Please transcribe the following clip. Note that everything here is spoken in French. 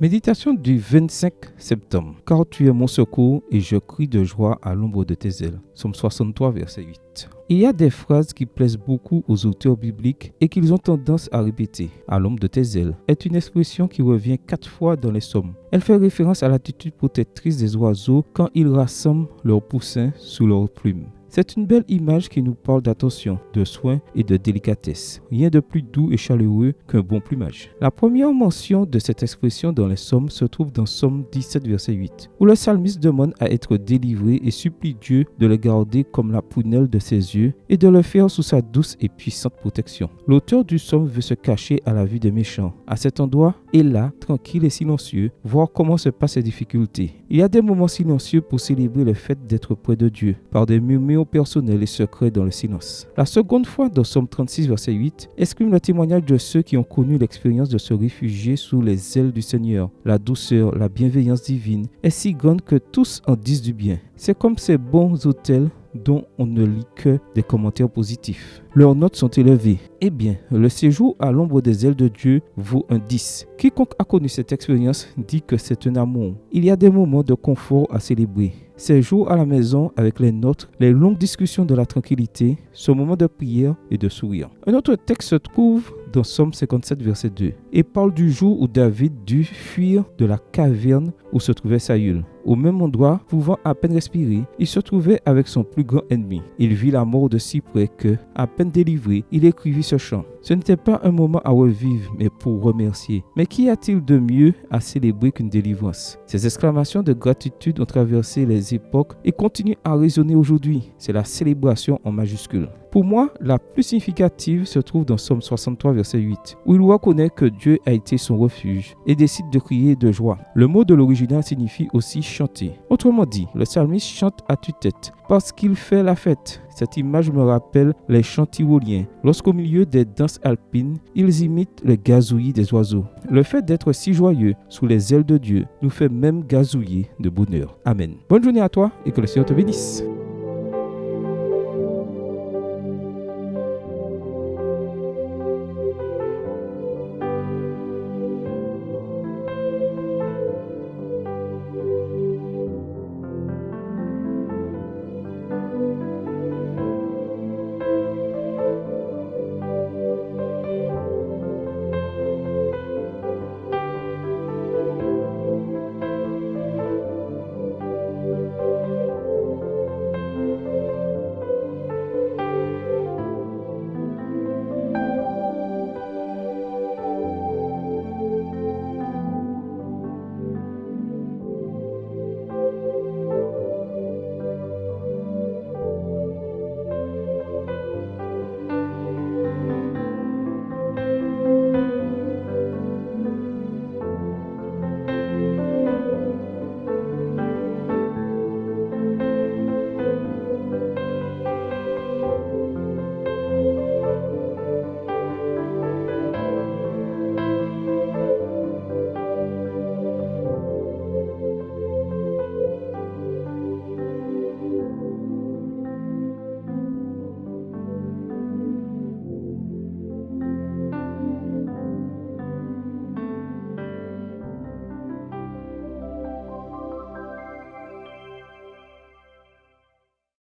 Méditation du 25 septembre. Car tu es mon secours et je crie de joie à l'ombre de tes ailes. Psaume 63, verset 8. Il y a des phrases qui plaisent beaucoup aux auteurs bibliques et qu'ils ont tendance à répéter. À l'ombre de tes ailes est une expression qui revient 4 fois dans les psaumes. Elle fait référence à l'attitude protectrice des oiseaux quand ils rassemblent leurs poussins sous leurs plumes. C'est une belle image qui nous parle d'attention, de soin et de délicatesse. Rien de plus doux et chaleureux qu'un bon plumage. La première mention de cette expression dans les psaumes se trouve dans Psaume 17, verset 8, où le psalmiste demande à être délivré et supplie Dieu de le garder comme la prunelle de ses yeux et de le faire sous sa douce et puissante protection. L'auteur du psaume veut se cacher à la vue des méchants. À cet endroit, et là, tranquille et silencieux, voir comment se passent les difficultés. Il y a des moments silencieux pour célébrer le fait d'être près de Dieu, par des murmures personnels et secrets dans le silence. La seconde fois dans Psaume 36, verset 8, exprime le témoignage de ceux qui ont connu l'expérience de se réfugier sous les ailes du Seigneur. La douceur, la bienveillance divine est si grande que tous en disent du bien. C'est comme ces bons hôtels dont on ne lit que des commentaires positifs. Leurs notes sont élevées. Eh bien, le séjour à l'ombre des ailes de Dieu vaut un 10. Quiconque a connu cette expérience dit que c'est un amour. Il y a des moments de confort à célébrer. Ces jours à la maison avec les nôtres, les longues discussions de la tranquillité, ce moment de prière et de sourire. Un autre texte se trouve dans Psaume 57, verset 2, et parle du jour où David dut fuir de la caverne où se trouvait Saül. Au même endroit, pouvant à peine respirer, il se trouvait avec son plus grand ennemi. Il vit la mort de si près que, à peine délivré, il écrivit ce chant. Ce n'était pas un moment à revivre, mais pour remercier. Mais qu'y a-t-il de mieux à célébrer qu'une délivrance? Ces exclamations de gratitude ont traversé les époques et continuent à résonner aujourd'hui. C'est la célébration en majuscule. Pour moi, la plus significative se trouve dans Psaume 63, verset 8, où il reconnaît que Dieu a été son refuge et décide de crier de joie. Le mot de l'original signifie aussi chanter. Autrement dit, le psalmiste chante à tue-tête parce qu'il fait la fête. Cette image me rappelle les chants tyroliens. Lorsqu'au milieu des danses alpines, ils imitent le gazouillis des oiseaux. Le fait d'être si joyeux sous les ailes de Dieu nous fait même gazouiller de bonheur. Amen. Bonne journée à toi et que le Seigneur te bénisse.